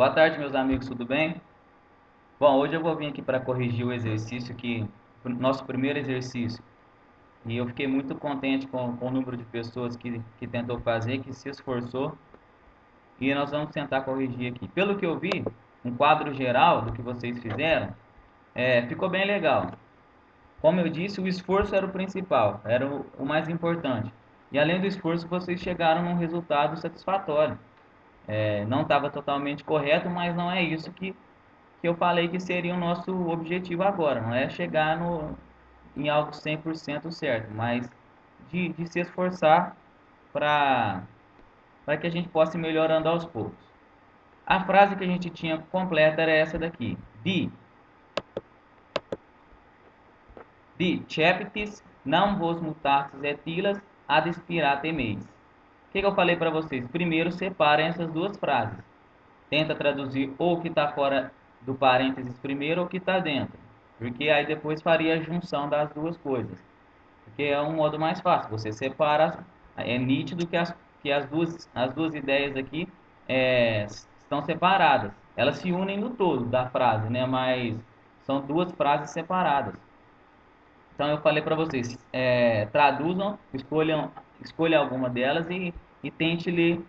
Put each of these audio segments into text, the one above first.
Boa tarde, meus amigos, tudo bem? Bom, hoje eu vou vir aqui para corrigir o exercício o nosso primeiro exercício. E eu fiquei muito contente com o número de pessoas que tentou fazer, que se esforçou. E nós vamos tentar corrigir aqui. Pelo que eu vi, um quadro geral do que vocês fizeram, ficou bem legal. Como eu disse, o esforço era o principal, era o mais importante. E além do esforço, vocês chegaram num resultado satisfatório. Não estava totalmente correto, mas não é isso que eu falei que seria o nosso objetivo agora. Não é chegar em algo 100% certo, mas de se esforçar para que a gente possa ir melhorando aos poucos. A frase que a gente tinha completa era essa daqui. Ceptis não vos mutastes et illas ad inspirate meis. O que eu falei para vocês? Primeiro, separem essas duas frases. Tenta traduzir ou o que está fora do parênteses primeiro ou o que está dentro. Porque aí depois faria a junção das duas coisas. Porque é um modo mais fácil. Você separa, é nítido que as duas ideias aqui estão separadas. Elas se unem no todo da frase, né? Mas são duas frases separadas. Então eu falei para vocês, traduzam, escolha alguma delas e tente ler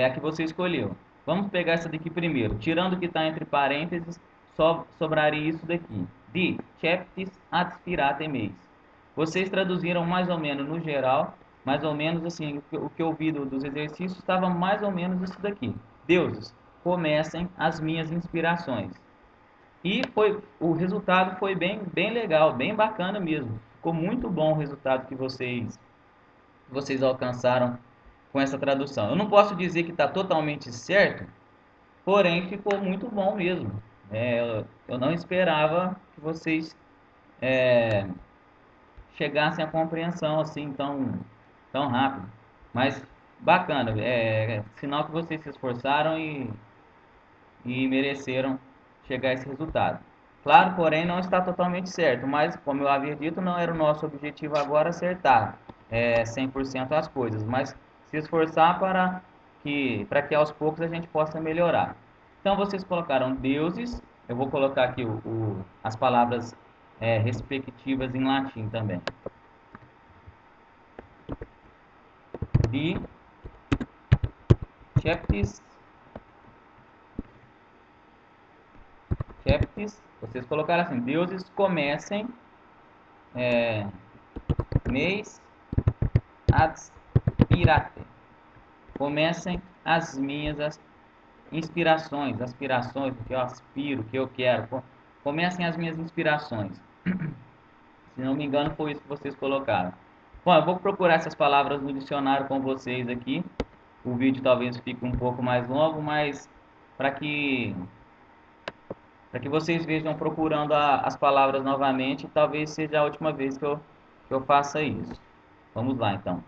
a que você escolheu. Vamos pegar essa daqui primeiro. Tirando o que está entre parênteses, só sobraria isso daqui. De Ceptis ad spirate meis. Vocês traduziram mais ou menos no geral, mais ou menos assim, o que eu vi dos exercícios estava mais ou menos isso daqui. Deuses, comecem as minhas inspirações. E o resultado foi bem legal, bem bacana mesmo. Ficou muito bom o resultado que vocês alcançaram com essa tradução. Eu não posso dizer que está totalmente certo, porém ficou muito bom mesmo. Eu não esperava que vocês é, chegassem à compreensão assim tão rápido. Mas bacana, sinal que vocês se esforçaram e mereceram chegar a esse resultado. Claro, porém, não está totalmente certo, mas, como eu havia dito, não era o nosso objetivo agora acertar 100% as coisas, mas se esforçar para que aos poucos a gente possa melhorar. Então, vocês colocaram deuses, eu vou colocar aqui as palavras respectivas em latim também. Diceptis, vocês colocaram assim, deuses comecem mês aspirate. Comecem as minhas inspirações, aspirações, o que eu aspiro, o que eu quero. Comecem as minhas inspirações. Se não me engano, foi isso que vocês colocaram. Bom, eu vou procurar essas palavras no dicionário com vocês aqui. O vídeo talvez fique um pouco mais longo, mas para que para que vocês vejam procurando as palavras novamente, talvez seja a última vez que eu faça isso. Vamos lá, então.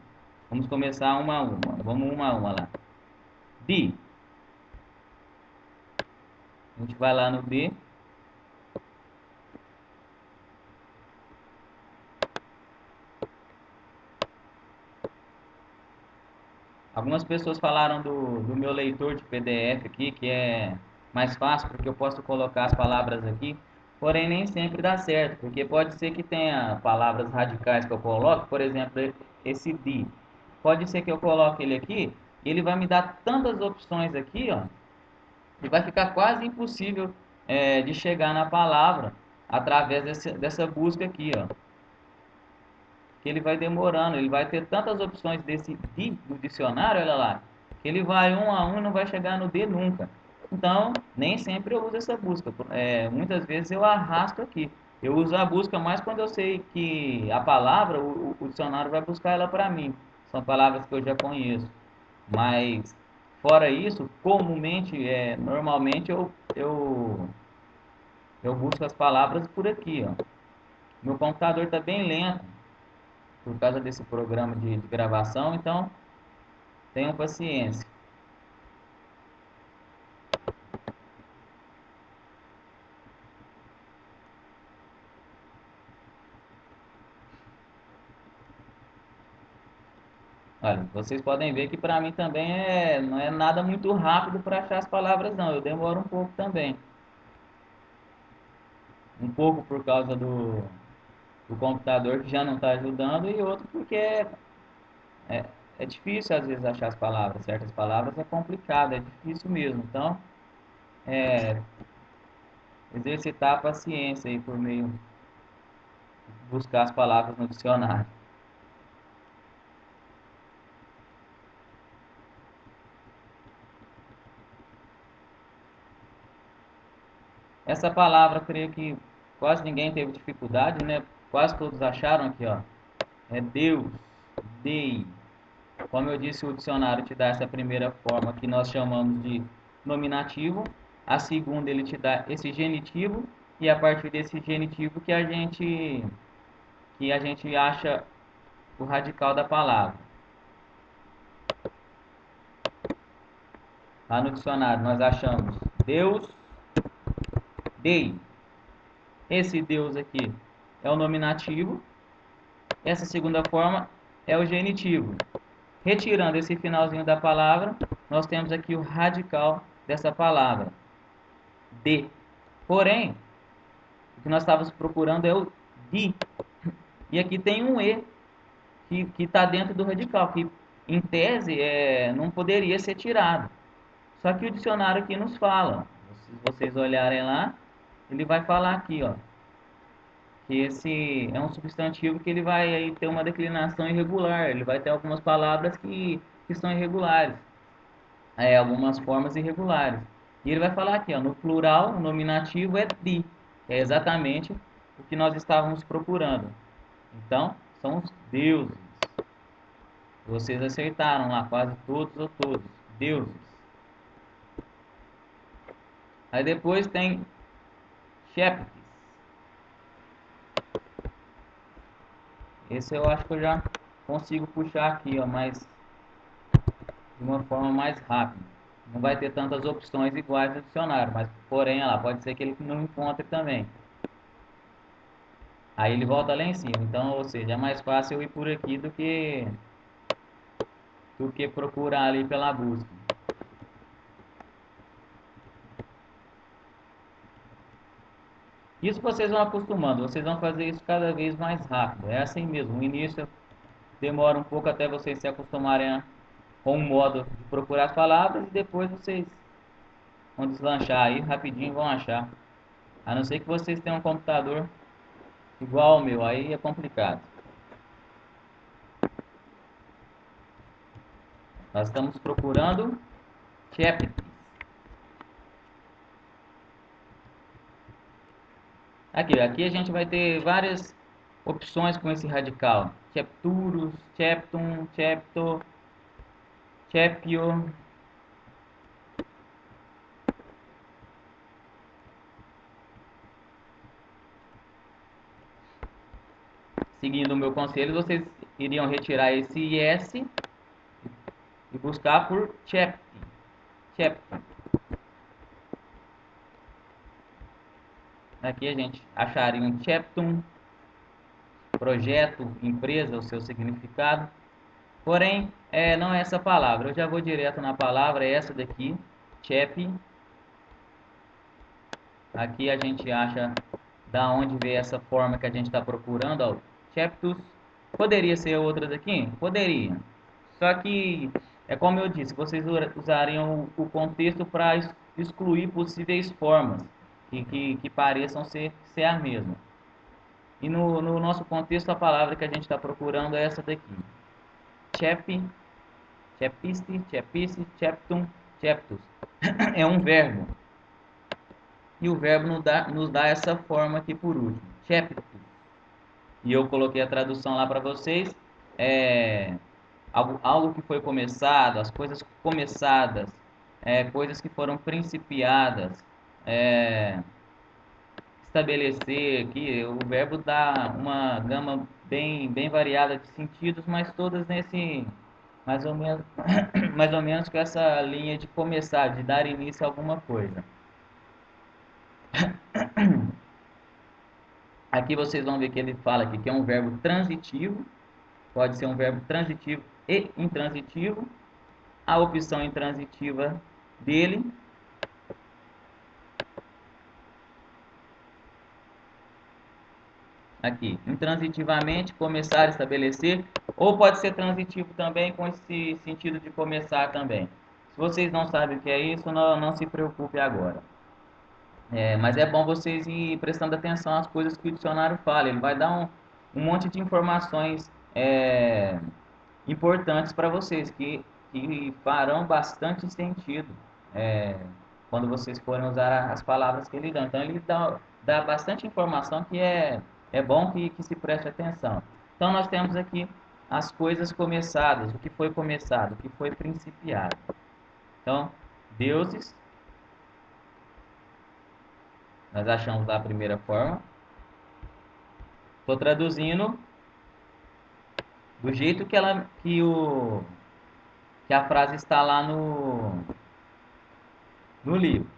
Vamos começar uma a uma. Vamos uma a uma lá. D. A gente vai lá no D. Algumas pessoas falaram do meu leitor de PDF aqui, que é mais fácil, porque eu posso colocar as palavras aqui. Porém, nem sempre dá certo, porque pode ser que tenha palavras radicais que eu coloque, por exemplo, esse D. Pode ser que eu coloque ele aqui, e ele vai me dar tantas opções aqui, ó, e vai ficar quase impossível de chegar na palavra através dessa busca aqui, ó. Que ele vai demorando, ele vai ter tantas opções desse D do dicionário, olha lá, que ele vai um a um e não vai chegar no D nunca. Então, nem sempre eu uso essa busca. Muitas vezes eu arrasto aqui. Eu uso a busca mais quando eu sei que a palavra, o dicionário vai buscar ela para mim. São palavras que eu já conheço. Mas, fora isso, comumente, normalmente eu busco as palavras por aqui, ó. Meu computador está bem lento por causa desse programa de gravação, então tenham paciência. Olha, vocês podem ver que para mim também não é nada muito rápido para achar as palavras, não. Eu demoro um pouco também. Um pouco por causa do computador que já não está ajudando e outro porque é, é difícil às vezes achar as palavras. Certas palavras é complicado, é difícil mesmo. Então, é, exercitar a paciência aí por meio de buscar as palavras no dicionário. Essa palavra, eu creio que quase ninguém teve dificuldade, né? Quase todos acharam aqui, ó. É Deus, Dei. Como eu disse, o dicionário te dá essa primeira forma que nós chamamos de nominativo. A segunda, ele te dá esse genitivo. E a partir desse genitivo que a gente acha o radical da palavra. Lá no dicionário nós achamos Deus, Dei. Esse Deus aqui é o nominativo. Essa segunda forma é o genitivo. Retirando esse finalzinho da palavra, nós temos aqui o radical dessa palavra, de. Porém, o que nós estávamos procurando é o de. E aqui tem um e que está dentro do radical, que em tese não poderia ser tirado. Só que o dicionário aqui nos fala, se vocês olharem lá, ele vai falar aqui, ó, que esse é um substantivo que ele vai aí ter uma declinação irregular, ele vai ter algumas palavras que são irregulares, algumas formas irregulares. E ele vai falar aqui, ó, no plural, o nominativo é de, é exatamente o que nós estávamos procurando. Então, são os deuses. Vocês acertaram lá, quase todos ou todos, deuses. Aí depois tem Sheptes. Esse eu acho que eu já consigo puxar aqui, ó, mas de uma forma mais rápida. Não vai ter tantas opções iguais no dicionário, mas porém, lá, pode ser que ele não encontre também. Aí ele volta lá em cima. Então, ou seja, é mais fácil eu ir por aqui do que procurar ali pela busca. Isso vocês vão acostumando, vocês vão fazer isso cada vez mais rápido. É assim mesmo. No início demora um pouco até vocês se acostumarem com o modo de procurar as palavras e depois vocês vão deslanchar aí rapidinho vão achar. A não ser que vocês tenham um computador igual ao meu, aí é complicado. Nós estamos procurando chapters. Aqui a gente vai ter várias opções com esse radical. Chapturus, chaptum, chapto, chapio. Seguindo o meu conselho, vocês iriam retirar esse IS e buscar por chapti. Chaptum. Aqui a gente acharia um chaptum, projeto, empresa, o seu significado. Porém, não é essa palavra. Eu já vou direto na palavra, é essa daqui, chap. Aqui a gente acha da onde veio essa forma que a gente está procurando, ó, chaptus. Poderia ser outra daqui? Poderia. Só que, é como eu disse, vocês usariam o contexto para excluir possíveis formas que pareçam ser a mesma. E no nosso contexto, a palavra que a gente está procurando é essa daqui. Chap, chapiste, chapice, chaptum, chaptus. É um verbo. E o verbo nos dá essa forma aqui por último. Chaptus. E eu coloquei a tradução lá para vocês. Algo que foi começado, as coisas começadas, coisas que foram principiadas, é, estabelecer aqui, o verbo dá uma gama bem variada de sentidos, mas todas nesse, mais ou menos, mais ou menos com essa linha de começar, de dar início a alguma coisa. Aqui vocês vão ver que ele fala aqui que é um verbo transitivo, pode ser um verbo transitivo e intransitivo. A opção intransitiva dele aqui, intransitivamente, começar, estabelecer, ou pode ser transitivo também com esse sentido de começar também. Se vocês não sabem o que é isso, não se preocupe agora. Mas é bom vocês ir prestando atenção às coisas que o dicionário fala. Ele vai dar um monte de informações importantes para vocês, que farão bastante sentido quando vocês forem usar as palavras que ele dá. Então, ele dá bastante informação que é bom que se preste atenção. Então, nós temos aqui as coisas começadas, o que foi começado, o que foi principiado. Então, deuses, nós achamos lá a primeira forma. Estou traduzindo do jeito que a frase está lá no livro.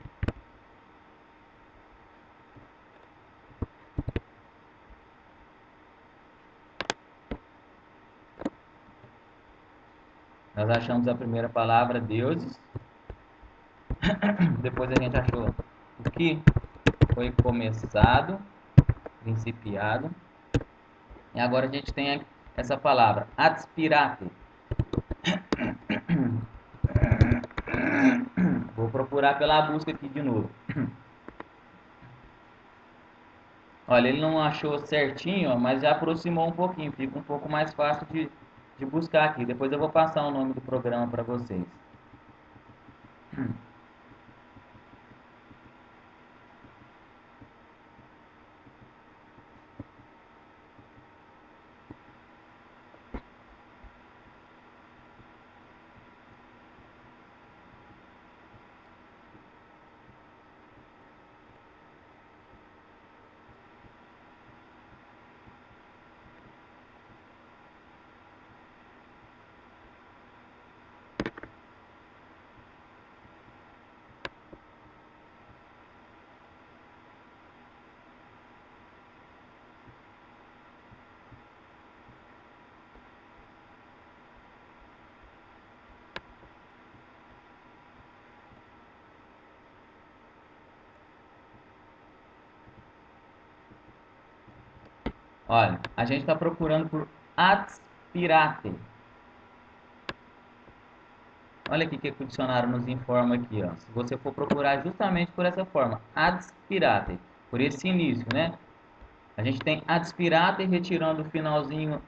Nós achamos a primeira palavra, deuses. Depois a gente achou o que foi começado, principiado. E agora a gente tem essa palavra, adspirate. Vou procurar pela busca aqui de novo. Olha, ele não achou certinho, mas já aproximou um pouquinho. Fica um pouco mais fácil de buscar aqui. Depois eu vou passar o nome do programa para vocês. Olha, a gente está procurando por adspirate. Olha aqui que o dicionário nos informa aqui, ó. Se você for procurar justamente por essa forma, adspirate, por esse início, né? A gente tem adspirate, retirando o finalzinho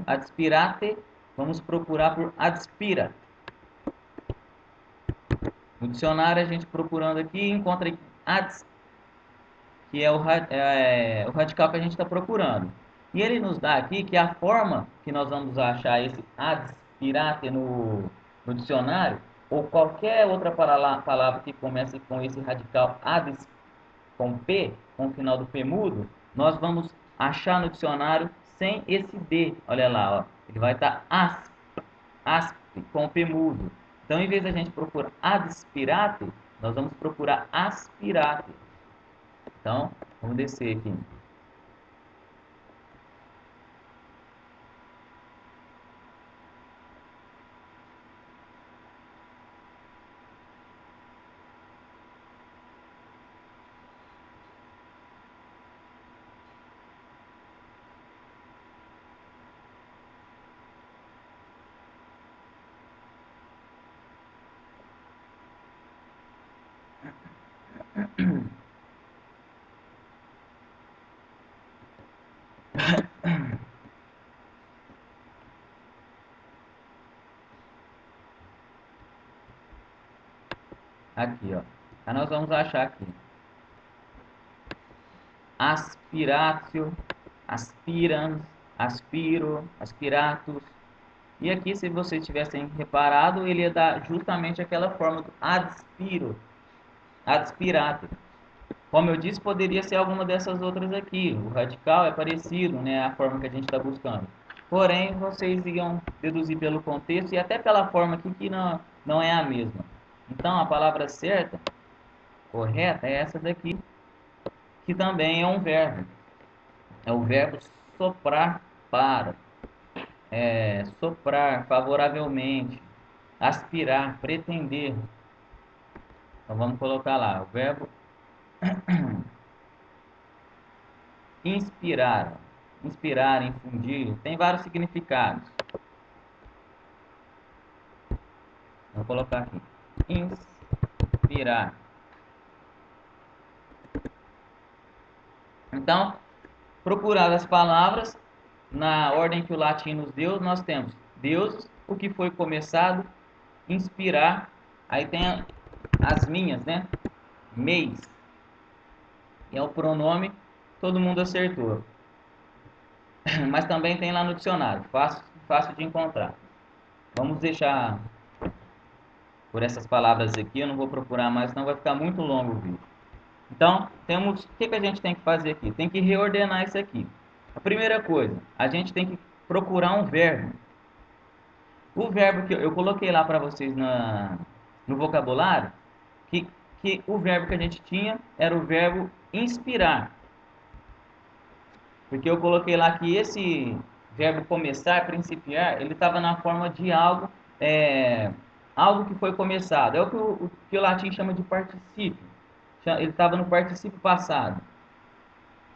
adspirate, vamos procurar por adspira. No dicionário, a gente procurando aqui, encontra ads, que é o radical que a gente está procurando. E ele nos dá aqui que a forma que nós vamos achar esse adspirate no dicionário, ou qualquer outra palavra que comece com esse radical ads, com P, com o final do P mudo, nós vamos achar no dicionário sem esse D. Olha lá, ó. Ele vai estar asp, com o P mudo. Então, em vez da gente procurar adspirate, nós vamos procurar aspirate. Então, vamos descer aqui. Aqui, ó. Aí nós vamos achar aqui. Aspiratio, aspirans, aspiro, aspiratus. E aqui, se vocês tivessem reparado, ele ia dar justamente aquela forma do adspiro, adspirate. Como eu disse, poderia ser alguma dessas outras aqui. O radical é parecido, né? A forma que a gente está buscando. Porém, vocês iam deduzir pelo contexto e até pela forma aqui que não é a mesma. Então, a palavra certa, correta, é essa daqui, que também é um verbo. É o verbo soprar para. soprar favoravelmente, aspirar, pretender. Então vamos colocar lá o verbo inspirar. Inspirar, infundir, tem vários significados. Vou colocar aqui. Inspirar. Então, procurar as palavras na ordem que o latim nos deu, nós temos Deus, o que foi começado, inspirar, aí tem as minhas, né? Mês, e é o pronome, todo mundo acertou. Mas também tem lá no dicionário, fácil de encontrar. Vamos deixar por essas palavras aqui, eu não vou procurar mais, senão vai ficar muito longo o vídeo. Então, o que a gente tem que fazer aqui? Tem que reordenar isso aqui. A primeira coisa, a gente tem que procurar um verbo. O verbo que eu coloquei lá para vocês no vocabulário, que, que o verbo que a gente tinha era o verbo inspirar. Porque eu coloquei lá que esse verbo começar, principiar, ele estava na forma de algo, algo que foi começado. É o que o latim chama de particípio. Ele estava no particípio passado.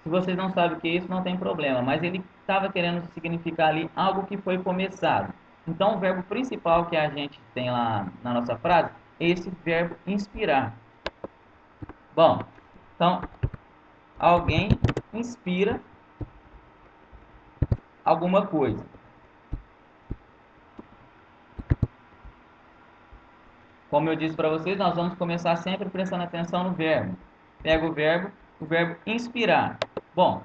Se vocês não sabem o que é isso, não tem problema, mas ele estava querendo significar ali algo que foi começado. Então, o verbo principal que a gente tem lá na nossa frase é esse verbo inspirar. Bom, então, alguém inspira alguma coisa. Como eu disse para vocês, nós vamos começar sempre prestando atenção no verbo. Pega o verbo inspirar. Bom,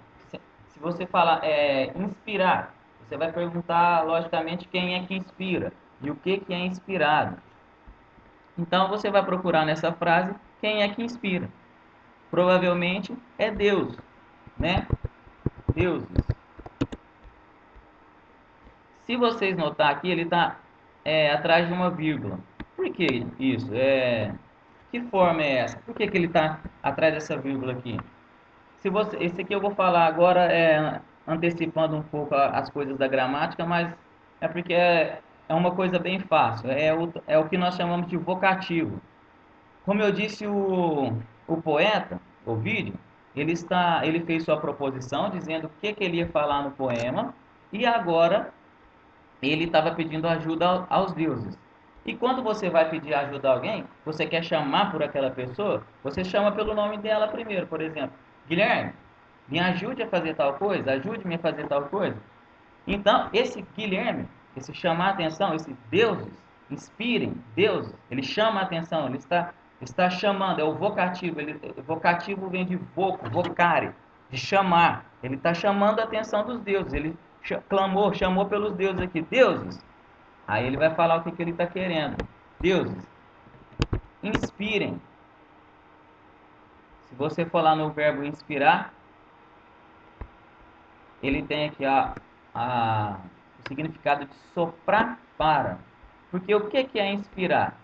se você falar inspirar, você vai perguntar, logicamente, quem é que inspira e o que é inspirado. Então, você vai procurar nessa frase quem é que inspira. Provavelmente é Deus, né? Deuses. Se vocês notar aqui, ele está atrás de uma vírgula. Por que isso? Que forma é essa? Por que ele está atrás dessa vírgula aqui? Esse aqui eu vou falar agora antecipando um pouco as coisas da gramática, mas é porque é uma coisa bem fácil. É o que nós chamamos de vocativo. Como eu disse, o poeta, Ovídio, ele fez sua proposição dizendo o que ele ia falar no poema e agora ele estava pedindo ajuda aos deuses. E quando você vai pedir ajuda a alguém, você quer chamar por aquela pessoa, você chama pelo nome dela primeiro, por exemplo. Guilherme, me ajude a fazer tal coisa, ajude-me a fazer tal coisa. Então, esse Guilherme, esse chamar a atenção, esse deuses, inspirem, Deus, ele chama a atenção, ele está chamando, é o vocativo, vocativo vem de voco, vocare, de chamar, ele está chamando a atenção dos deuses, ele chamou pelos deuses aqui, deuses, aí ele vai falar o que ele está querendo, deuses, inspirem, se você for lá no verbo inspirar, ele tem aqui o significado de soprar para. Porque o que é inspirar?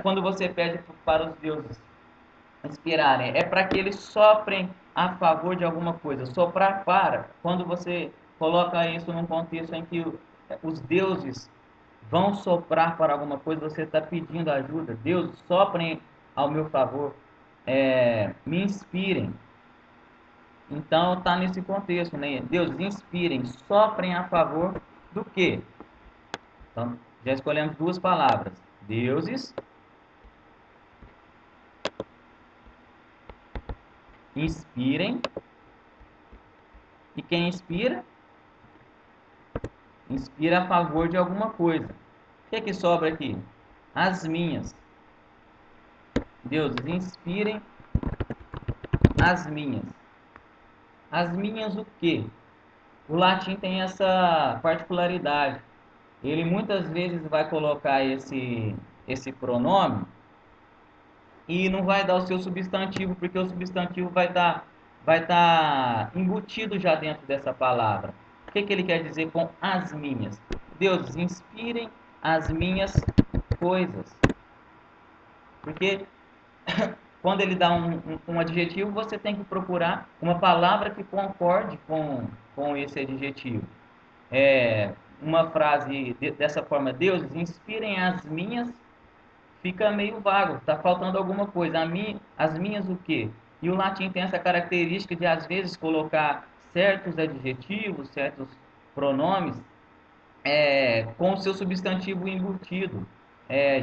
Quando você pede para os deuses inspirarem, é para que eles soprem a favor de alguma coisa. Soprar para, quando você coloca isso num contexto em que os deuses vão soprar para alguma coisa, você está pedindo ajuda. Deus, soprem ao meu favor, me inspirem. Então está nesse contexto, né? Deus, inspirem, soprem a favor do quê? Então, já escolhemos duas palavras. Deuses, inspirem. E quem inspira? Inspira a favor de alguma coisa. O que é que sobra aqui? As minhas. Deuses, inspirem as minhas. As minhas o quê? O latim tem essa particularidade. Ele muitas vezes vai colocar esse pronome e não vai dar o seu substantivo, porque o substantivo vai tá embutido já dentro dessa palavra. O que ele quer dizer com as minhas? Deus, inspirem as minhas coisas. Porque quando ele dá um adjetivo, você tem que procurar uma palavra que concorde com esse adjetivo. uma frase dessa forma, deuses, inspirem as minhas, fica meio vago, está faltando alguma coisa. As minhas o quê? E o latim tem essa característica de, às vezes, colocar certos adjetivos, certos pronomes com o seu substantivo embutido.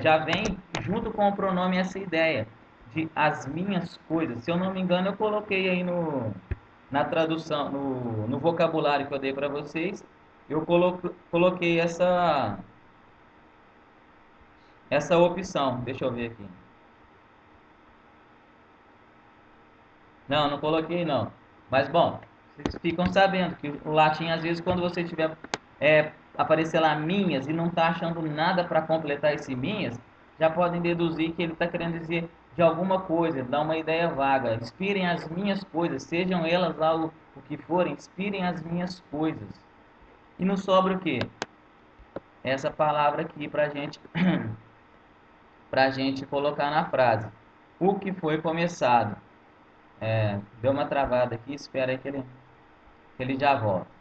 Já vem junto com o pronome essa ideia de as minhas coisas. Se eu não me engano, eu coloquei aí na tradução, no vocabulário que eu dei para vocês, eu coloquei essa opção. Deixa eu ver aqui. Não, não coloquei não. Mas bom, vocês ficam sabendo que o latim, às vezes, quando você tiver aparecer lá minhas e não está achando nada para completar esse minhas, já podem deduzir que ele está querendo dizer de alguma coisa, dar uma ideia vaga. Inspirem as minhas coisas, sejam elas lá o que forem, inspirem as minhas coisas. E não sobra o quê? Essa palavra aqui para gente colocar na frase. O que foi começado. Deu uma travada aqui, espera aí que ele já volta.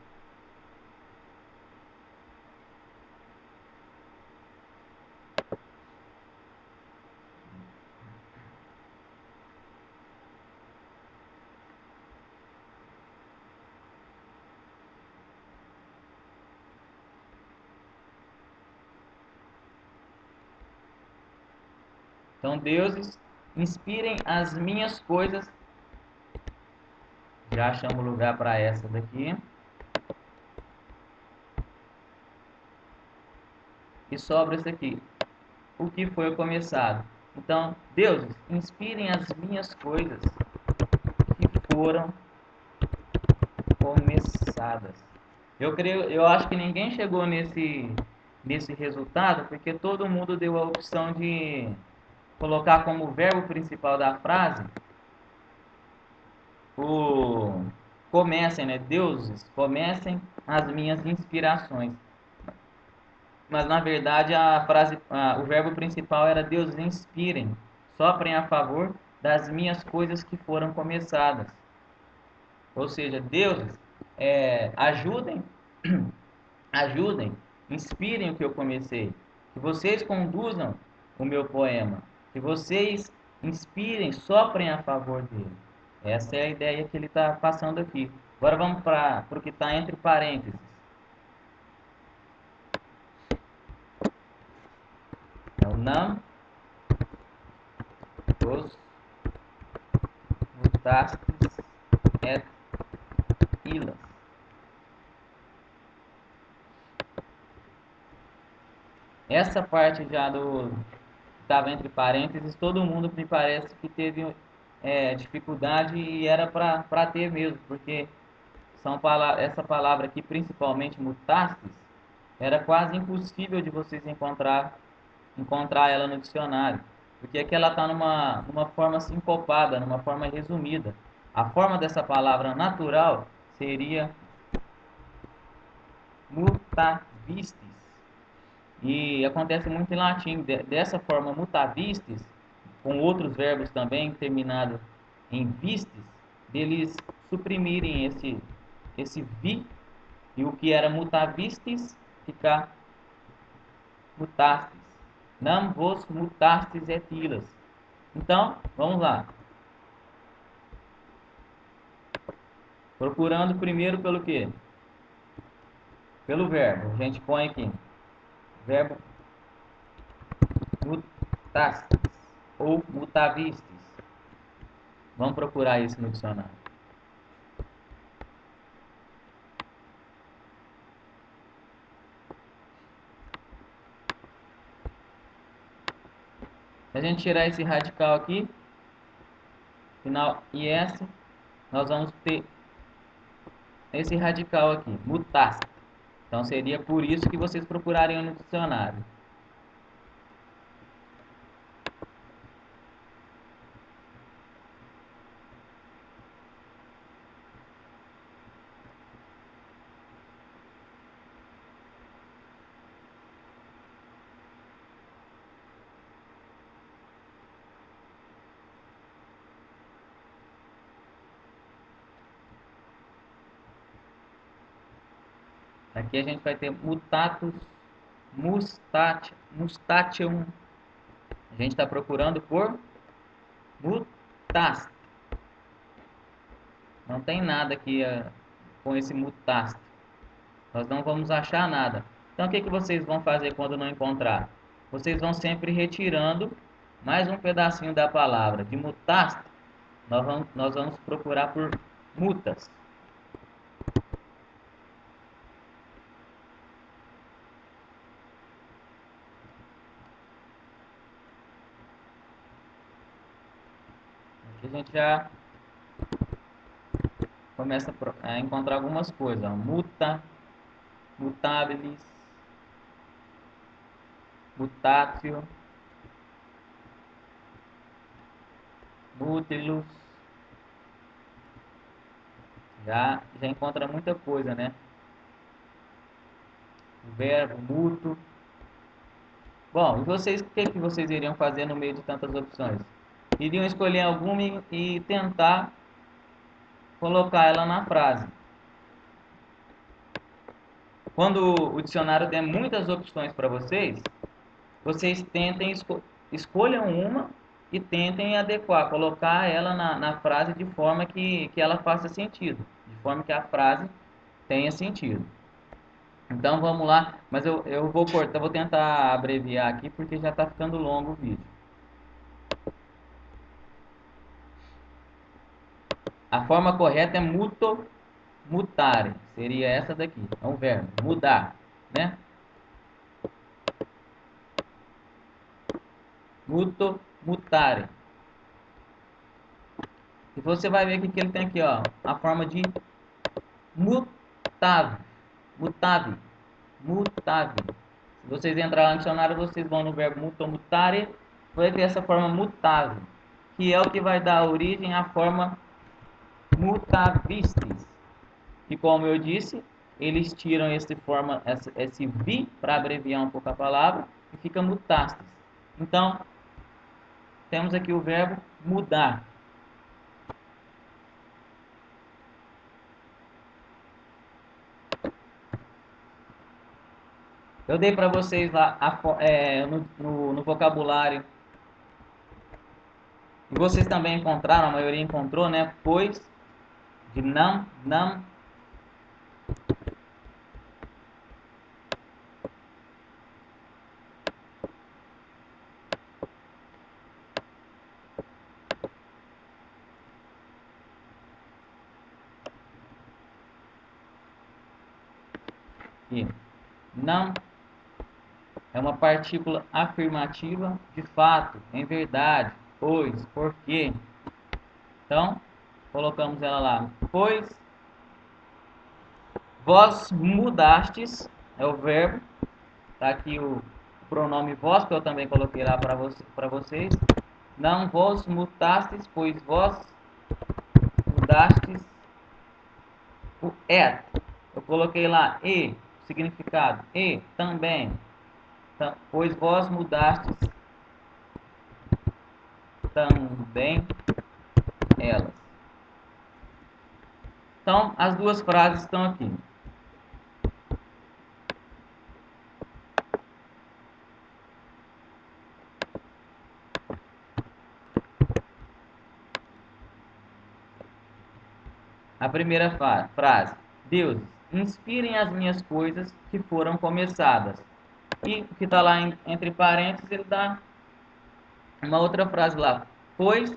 Então, deuses, inspirem as minhas coisas. Já chamo lugar para essa daqui. E sobra isso aqui. O que foi começado. Então, deuses, inspirem as minhas coisas que foram começadas. Eu acho que ninguém chegou nesse resultado, porque todo mundo deu a opção de colocar como verbo principal da frase o comecem, né? Deuses, comecem as minhas inspirações. Mas na verdade o verbo principal era deuses inspirem, soprem a favor das minhas coisas que foram começadas. Ou seja, deuses ajudem, ajudem, inspirem o que eu comecei, que vocês conduzam o meu poema, que vocês inspirem, soprem a favor dele. Essa é a ideia que ele está passando aqui. Agora vamos para o que está entre parênteses. É o nam dos mutastes et illas. Essa parte já do estava entre parênteses, todo mundo me parece que teve dificuldade e era para ter mesmo, porque essa palavra aqui, principalmente mutastes, era quase impossível de vocês encontrar ela no dicionário, porque aqui ela está numa forma sincopada, numa forma resumida. A forma dessa palavra natural seria mutavistes. E acontece muito em latim, dessa forma mutavistes, com outros verbos também terminados em vistes, deles suprimirem esse vi, e o que era mutavistes ficar mutastes. Nam vos mutastes et illas. Então, vamos lá. Procurando primeiro pelo quê? Pelo verbo. A gente põe aqui. Verbo mutastes ou mutavistes. Vamos procurar isso no dicionário. Se a gente tirar esse radical aqui, final IS, nós vamos ter esse radical aqui, mutaste. Então seria por isso que vocês procurariam no dicionário. Aqui a gente vai ter mutatus, mustatium. A gente está procurando por mutast. Não tem nada aqui com esse mutast. Nós não vamos achar nada. Então, o que vocês vão fazer quando não encontrar? Vocês vão sempre retirando mais um pedacinho da palavra. De mutast, nós vamos procurar por mutas. Aqui a gente já começa a encontrar algumas coisas. Ó. Muta, mutabilis, mutatio, mutilus. Já encontra muita coisa, né? O verbo, muto. Bom, e vocês, o que vocês iriam fazer no meio de tantas opções? Iriam escolher alguma e tentar colocar ela na frase. Quando o dicionário der muitas opções para vocês, vocês tentem escolham uma e tentem adequar, colocar ela na frase de forma que ela faça sentido, de forma que a frase tenha sentido. Então vamos lá, mas eu vou cortar, vou tentar abreviar aqui porque já está ficando longo o vídeo. A forma correta é mutare, seria essa daqui, é um verbo, mudar, né? Mutare. E você vai ver que ele tem aqui, ó, a forma de mutave, mutave, mutave. Se vocês entrarem no dicionário, vocês vão no verbo mutare, vai ter essa forma mutave, que é o que vai dar origem à forma mutavistes. E como eu disse, eles tiram esse vi para abreviar um pouco a palavra e fica mutastes. Então, temos aqui o verbo mudar. Eu dei para vocês lá no vocabulário. E vocês também encontraram, a maioria encontrou, né? Pois, de não. E não é uma partícula afirmativa de fato, em verdade, pois, porque. Então, colocamos ela lá. Pois vós mudastes, é o verbo. Tá aqui o pronome vós, que eu também coloquei lá para vocês. Não vos mutastes, pois vós mudastes o et. Eu coloquei lá e, significado, e também. Então, pois vós mudastes também elas. Então, as duas frases estão aqui. A primeira frase: Deus, inspirem as minhas coisas que foram começadas. E o que está lá entre parênteses, ele dá uma outra frase lá. Pois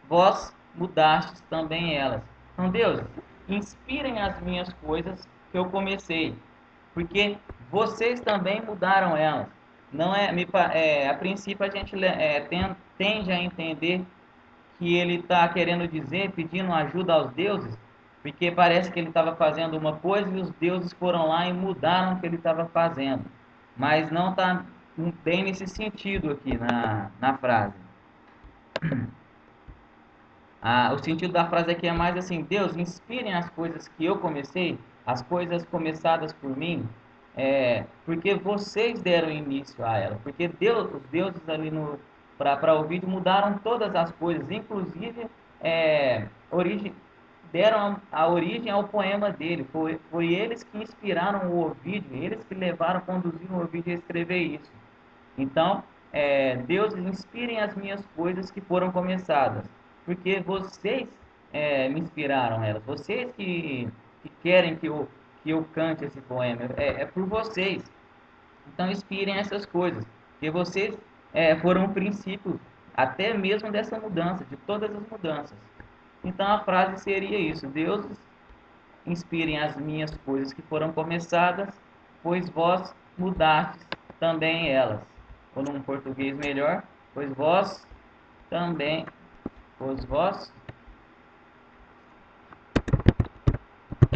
vós mudastes também elas. Então, Deus, inspirem as minhas coisas que eu comecei, porque vocês também mudaram elas. Não a princípio a gente tende a entender que ele está querendo dizer, pedindo ajuda aos deuses, porque parece que ele estava fazendo uma coisa e os deuses foram lá e mudaram o que ele estava fazendo. Mas não está bem nesse sentido aqui na frase. O sentido da frase aqui é mais assim: Deus, inspirem as coisas que eu comecei, as coisas começadas por mim, porque vocês deram início a ela. Porque os deuses ali para o vídeo mudaram todas as coisas, inclusive deram a origem ao poema dele. Foi eles que inspiraram o Ovídio, eles que levaram, conduziram o Ovídio a escrever isso. Então, Deus, inspirem as minhas coisas que foram começadas, porque vocês me inspiraram elas, vocês que querem que eu cante esse poema, é por vocês. Então, inspirem essas coisas, porque vocês foram o princípio até mesmo dessa mudança, de todas as mudanças. Então, a frase seria isso: Deus, inspirem as minhas coisas que foram começadas, pois vós mudastes também elas. Ou num português melhor, pois vós também, pois vós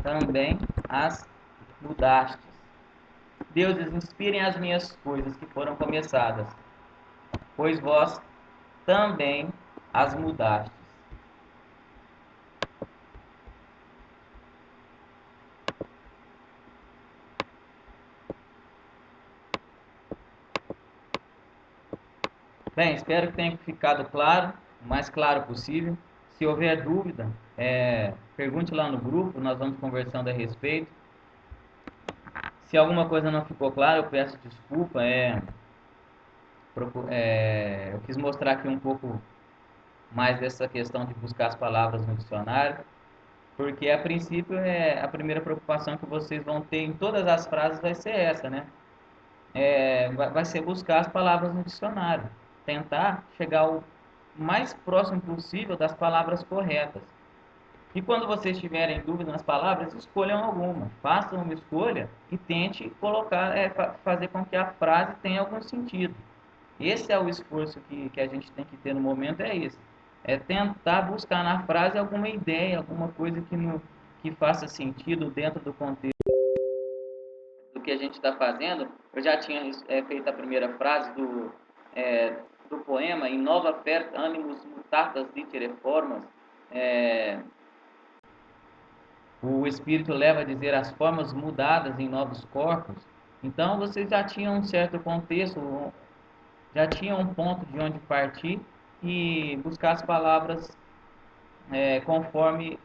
também as mudastes. Deuses, inspirem as minhas coisas que foram começadas, pois vós também as mudastes. Bem, espero que tenha ficado claro, o mais claro possível. Se houver dúvida, pergunte lá no grupo, nós vamos conversando a respeito. Se alguma coisa não ficou clara, eu peço desculpa. Eu quis mostrar aqui um pouco mais dessa questão de buscar as palavras no dicionário, porque a princípio a primeira preocupação que vocês vão ter em todas as frases vai ser essa, né? Vai ser buscar as palavras no dicionário, tentar chegar o mais próximo possível das palavras corretas. E quando vocês tiverem dúvida nas palavras, escolham alguma, façam uma escolha e tente colocar, fazer com que a frase tenha algum sentido. Esse é o esforço que a gente tem que ter no momento, é isso. É tentar buscar na frase alguma ideia, alguma coisa que faça sentido dentro do contexto do que a gente está fazendo. Eu já tinha feito a primeira frase do poema, in nova fert animus mutatas litere formas, o espírito leva a dizer as formas mudadas em novos corpos. Então vocês já tinham um certo contexto, já tinham um ponto de onde partir e buscar as palavras conforme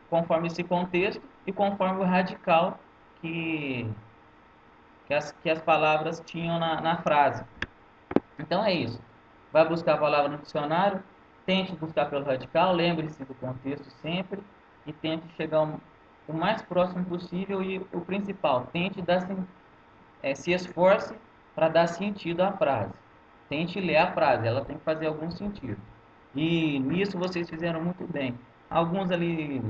esse contexto e conforme o radical que, que as palavras tinham na frase. Então é isso. Vai buscar a palavra no dicionário, tente buscar pelo radical, lembre-se do contexto sempre e tente chegar o mais próximo possível e o principal, tente se esforce para dar sentido à frase. Tente ler a frase, ela tem que fazer algum sentido. E nisso vocês fizeram muito bem. Alguns ali,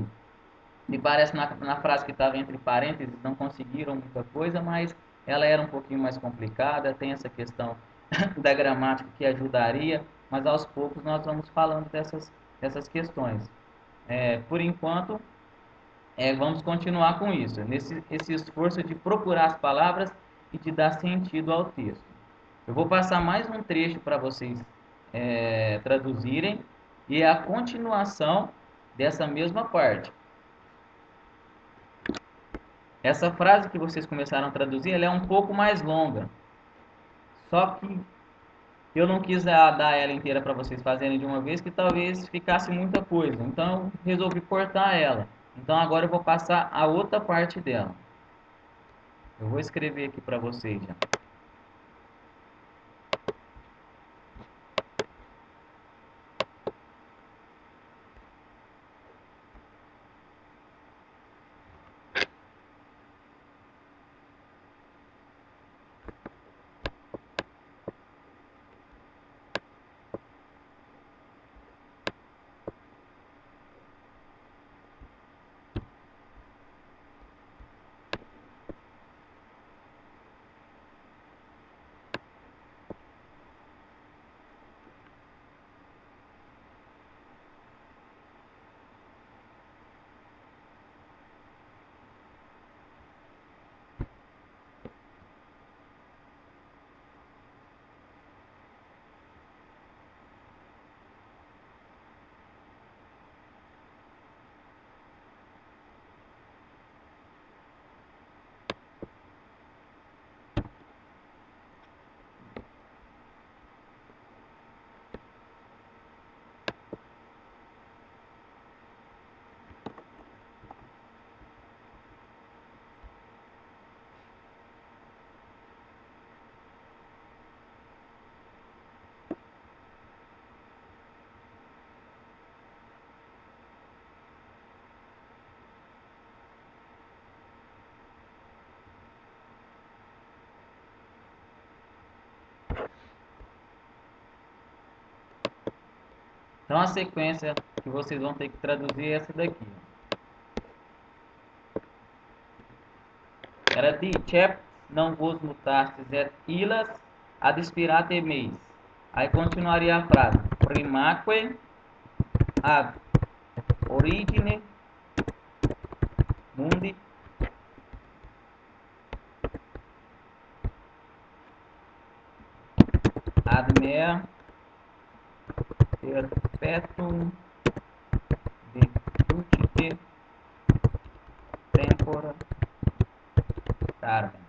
me parece na frase que estava entre parênteses, não conseguiram muita coisa, mas ela era um pouquinho mais complicada, tem essa questão da gramática que ajudaria, mas aos poucos nós vamos falando dessas questões. Por enquanto, vamos continuar com isso, esse esforço de procurar as palavras e de dar sentido ao texto. Eu vou passar mais um trecho para vocês traduzirem, e é a continuação dessa mesma parte. Essa frase que vocês começaram a traduzir, ela é um pouco mais longa, só que eu não quis dar ela inteira para vocês fazerem de uma vez, que talvez ficasse muita coisa. Então, eu resolvi cortar ela. Então, agora eu vou passar a outra parte dela. Eu vou escrever aqui para vocês já. Então a sequência que vocês vão ter que traduzir é essa daqui. Era dicep não vos mutastes et illas ad inspirate meis. Aí continuaria a frase: primaque ad origine mundi ad mea perpetuum deducite tempora carmen.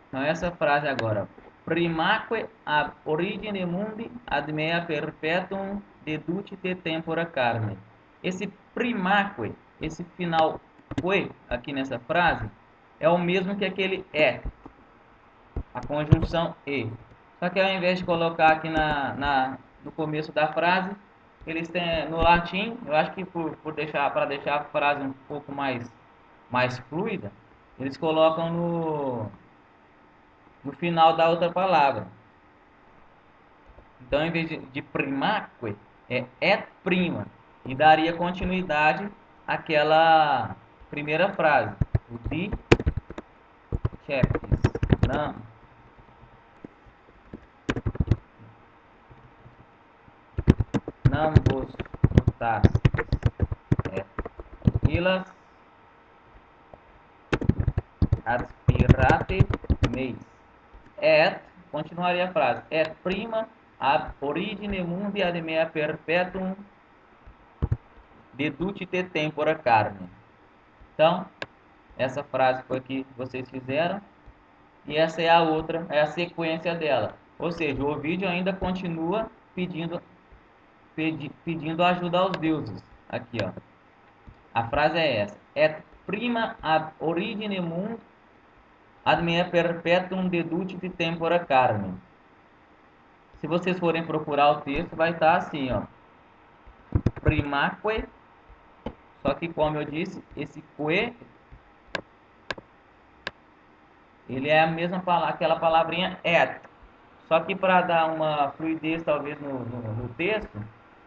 Então essa frase agora: primaque ab origine mundi ad mea perpetuum deducite tempora carne. Esse primaque, esse final que aqui nessa frase, é o mesmo que aquele é, a conjunção e. Só que ao invés de colocar aqui no começo da frase, eles têm no latim, eu acho que para deixar a frase um pouco mais fluida, eles colocam no final da outra palavra. Então, em vez de primaque, é et prima, e daria continuidade àquela primeira frase. O di chefes não vos mutastes et illas aspirate meis. Et, continuaria a frase, et prima ab origine mundi ad mea perpetuum deducite tempora carne. Então, essa frase foi aqui que vocês fizeram, e essa é a outra, é a sequência dela. Ou seja, o Ovídio ainda continua pedindo ajuda aos deuses. Aqui, ó. A frase é essa: et prima ab origine mundi ad mea perpetuum deducite tempora carne. Se vocês forem procurar o texto, vai estar assim, ó. Primaque, só que como eu disse, esse que, ele é a mesma palavra, aquela palavrinha et. Só que para dar uma fluidez talvez no texto,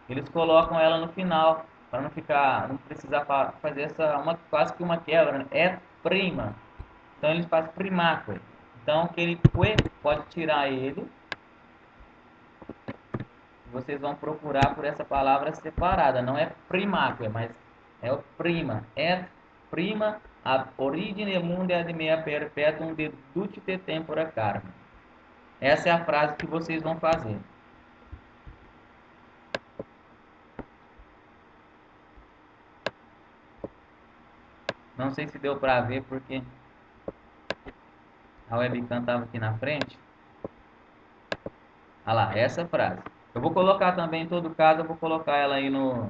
eles colocam ela no final, para não precisar fazer quase que uma quebra, né? Et prima. Então eles fazem primaque. Então aquele que pode tirar ele. Vocês vão procurar por essa palavra separada, não é primaque, mas é o prima. Et prima ab origine mundi ad mea perpetuum deducite tempora carne. Essa é a frase que vocês vão fazer. Não sei se deu para ver porque a webcam estava aqui na frente. Olha lá, essa frase. Eu vou colocar também, em todo caso, eu vou colocar ela aí no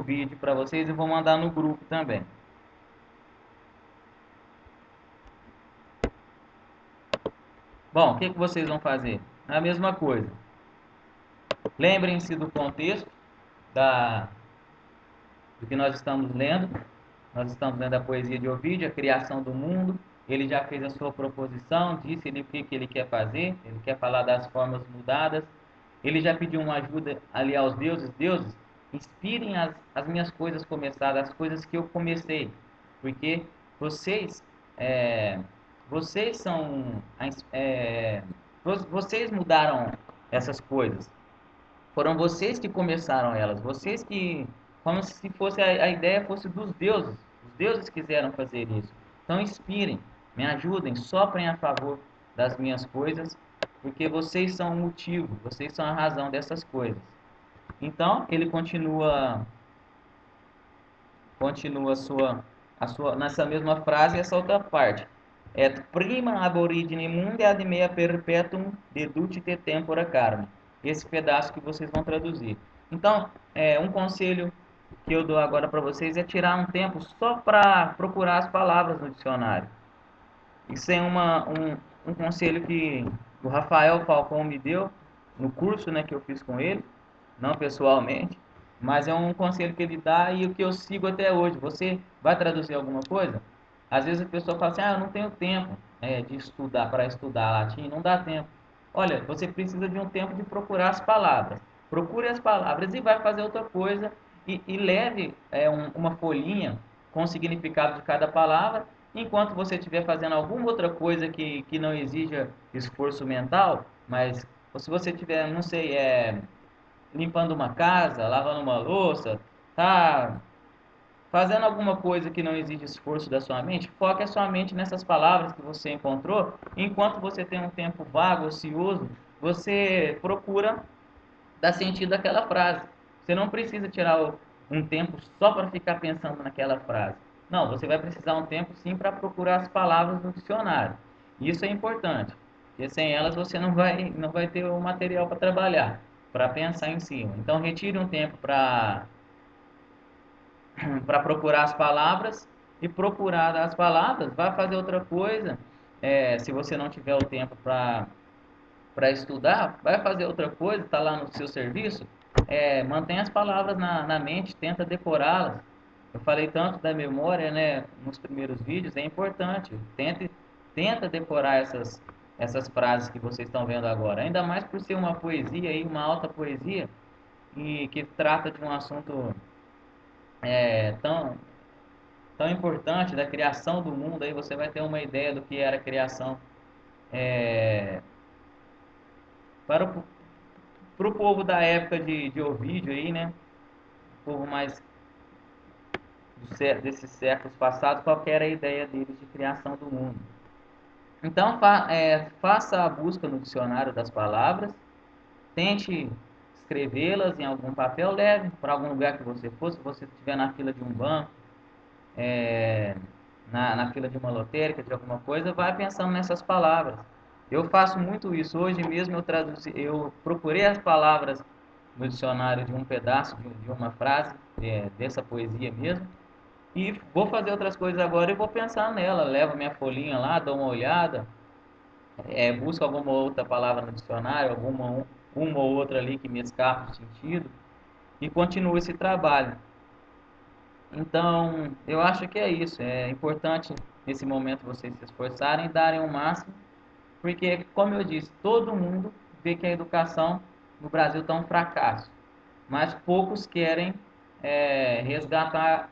vídeo para vocês e vou mandar no grupo também. Bom, o que vocês vão fazer? A mesma coisa. Lembrem-se do contexto do que nós estamos lendo. Nós estamos lendo a poesia de Ovídio, a criação do mundo. Ele já fez a sua proposição, disse o que ele quer fazer, ele quer falar das formas mudadas. Ele já pediu uma ajuda ali aos deuses. Deuses, inspirem as minhas coisas começadas, as coisas que eu comecei. Porque vocês, vocês são, vocês mudaram essas coisas. Foram vocês que começaram elas, vocês que, como se fosse a ideia fosse dos deuses. Os deuses quiseram fazer isso. Então inspirem, me ajudem, soprem a favor das minhas coisas, porque vocês são o motivo, vocês são a razão dessas coisas. Então ele continua nessa mesma frase essa outra parte. Et prima ab origine mundi ad mea perpetuum deducite tempora carne. Esse pedaço que vocês vão traduzir. Então, um conselho que eu dou agora para vocês é tirar um tempo só para procurar as palavras no dicionário. Isso é um conselho que o Rafael Falcão me deu no curso, né, que eu fiz com ele, não pessoalmente. mas é um conselho que ele dá e o que eu sigo até hoje. Você vai traduzir alguma coisa? Às vezes a pessoa fala assim, eu não tenho tempo de estudar, para estudar latim, não dá tempo. Olha, você precisa de um tempo de procurar as palavras. Procure as palavras e vai fazer outra coisa e leve uma folhinha com o significado de cada palavra, enquanto você estiver fazendo alguma outra coisa que não exija esforço mental, mas se você estiver, não sei, limpando uma casa, lavando uma louça, tá fazendo alguma coisa que não exige esforço da sua mente, foque a sua mente nessas palavras que você encontrou. Enquanto você tem um tempo vago, ocioso, você procura dar sentido àquela frase. Você não precisa tirar um tempo só para ficar pensando naquela frase. Não, você vai precisar um tempo sim para procurar as palavras no dicionário. Isso é importante, porque sem elas você não vai ter o material para trabalhar, para pensar em cima. Então retire um tempo para procurar as palavras e procurar as palavras, vai fazer outra coisa. Se você não tiver o tempo para estudar, vai fazer outra coisa, está lá no seu serviço, mantém as palavras na mente, tenta decorá-las. Eu falei tanto da memória, né, nos primeiros vídeos, é importante. Tenta decorar essas frases que vocês estão vendo agora, ainda mais por ser uma poesia aí, uma alta poesia e que trata de um assunto tão tão importante da criação do mundo. Aí você vai ter uma ideia do que era a criação é, para o povo da época de Ovídio aí, né? O povo mais desses séculos passados, qual que era a ideia deles de criação do mundo. Então, faça a busca no dicionário das palavras, tente escrevê-las em algum papel, leve para algum lugar que você for, se você estiver na fila de um banco, é, na fila de uma lotérica, de alguma coisa, vai pensando nessas palavras. Eu faço muito isso. Hoje mesmo eu procurei as palavras no dicionário de um pedaço, de uma frase, dessa poesia mesmo, e vou fazer outras coisas agora e vou pensar nela. Levo minha folhinha lá, dou uma olhada, busco alguma outra palavra no dicionário, uma ou outra ali que me escapa o sentido, e continuo esse trabalho. Então, eu acho que é isso. É importante nesse momento vocês se esforçarem e darem o máximo, porque, como eu disse, todo mundo vê que a educação no Brasil está um fracasso, mas poucos querem resgatar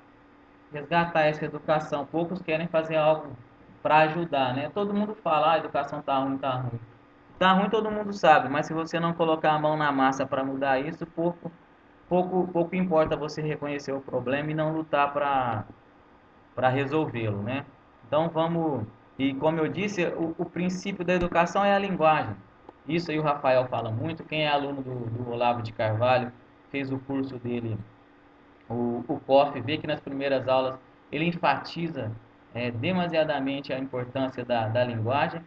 essa educação, poucos querem fazer algo para ajudar, né? Todo mundo fala, a educação está ruim, está ruim. Está ruim, todo mundo sabe, mas se você não colocar a mão na massa para mudar isso, pouco importa você reconhecer o problema e não lutar para resolvê-lo, né? Então vamos, e como eu disse, o princípio da educação é a linguagem. Isso aí o Rafael fala muito. Quem é aluno do Olavo de Carvalho, fez o curso dele, o COF, vê que nas primeiras aulas ele enfatiza demasiadamente a importância da linguagem.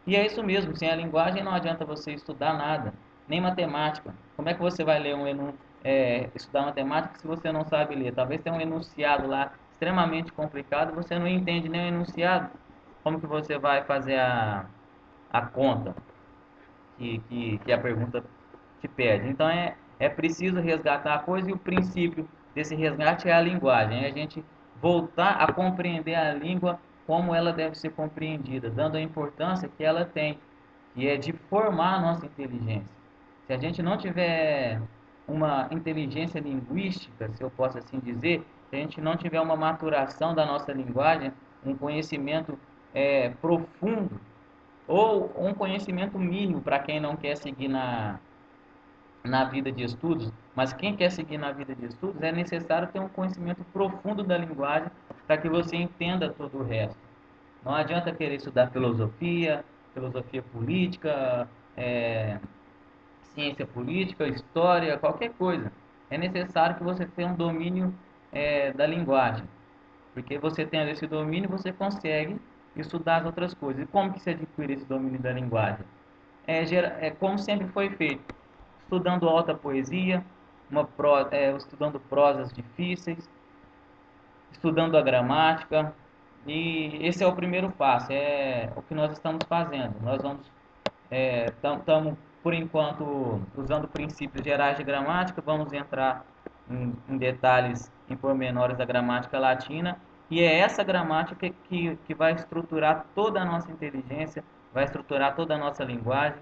E é isso mesmo, sem a linguagem não adianta você estudar nada, nem matemática. Como é que você vai ler estudar matemática se você não sabe ler? Talvez tenha um enunciado lá extremamente complicado, você não entende nem o enunciado. Como que você vai fazer a conta que a pergunta te pede? Então é preciso resgatar a coisa, e o princípio desse resgate é a linguagem, é a gente voltar a compreender a língua como ela deve ser compreendida, dando a importância que ela tem, que é de formar a nossa inteligência. Se a gente não tiver uma inteligência linguística, se eu posso assim dizer, se a gente não tiver uma maturação da nossa linguagem, um conhecimento profundo, ou um conhecimento mínimo para quem não quer seguir na vida de estudos, mas quem quer seguir na vida de estudos é necessário ter um conhecimento profundo da linguagem para que você entenda todo o resto. Não adianta querer estudar filosofia política, ciência política, história, qualquer coisa. É necessário que você tenha um domínio da linguagem, porque você tendo esse domínio, você consegue estudar as outras coisas. E como que se adquire esse domínio da linguagem? É como sempre foi feito, estudando alta poesia, estudando prosas difíceis, estudando a gramática, e esse é o primeiro passo, é o que nós estamos fazendo. Nós estamos, por enquanto, usando princípios gerais de gramática, vamos entrar em detalhes, em pormenores da gramática latina, e é essa gramática que vai estruturar toda a nossa inteligência, vai estruturar toda a nossa linguagem,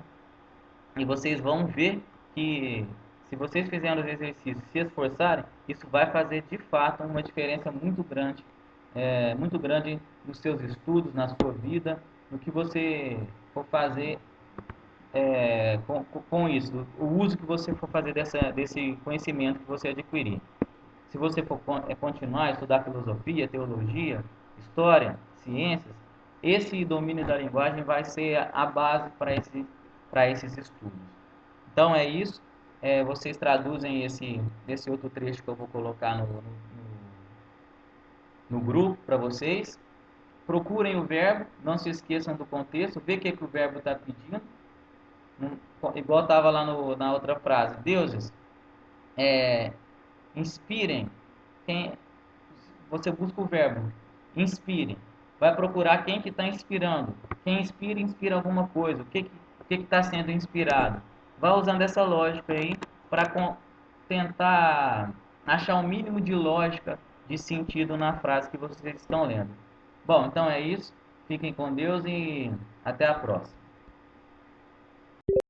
e vocês vão ver que, se vocês fizerem os exercícios, se esforçarem, isso vai fazer de fato uma diferença muito grande nos seus estudos, na sua vida, no que você for fazer com isso, o uso que você for fazer desse conhecimento que você adquirir. Se você for continuar a estudar filosofia, teologia, história, ciências, esse domínio da linguagem vai ser a base para esses estudos. Então é isso. Vocês traduzem esse outro trecho que eu vou colocar no grupo para vocês. Procurem o verbo, não se esqueçam do contexto, vê o que o verbo está pedindo. Igual estava lá na outra frase. Deuses, inspirem. Quem, você busca o verbo, inspire. Vai procurar quem que está inspirando. Quem inspira, inspira alguma coisa. O que está sendo inspirado? Vai usando essa lógica aí para tentar achar o mínimo de lógica, de sentido na frase que vocês estão lendo. Bom, então é isso. Fiquem com Deus e até a próxima.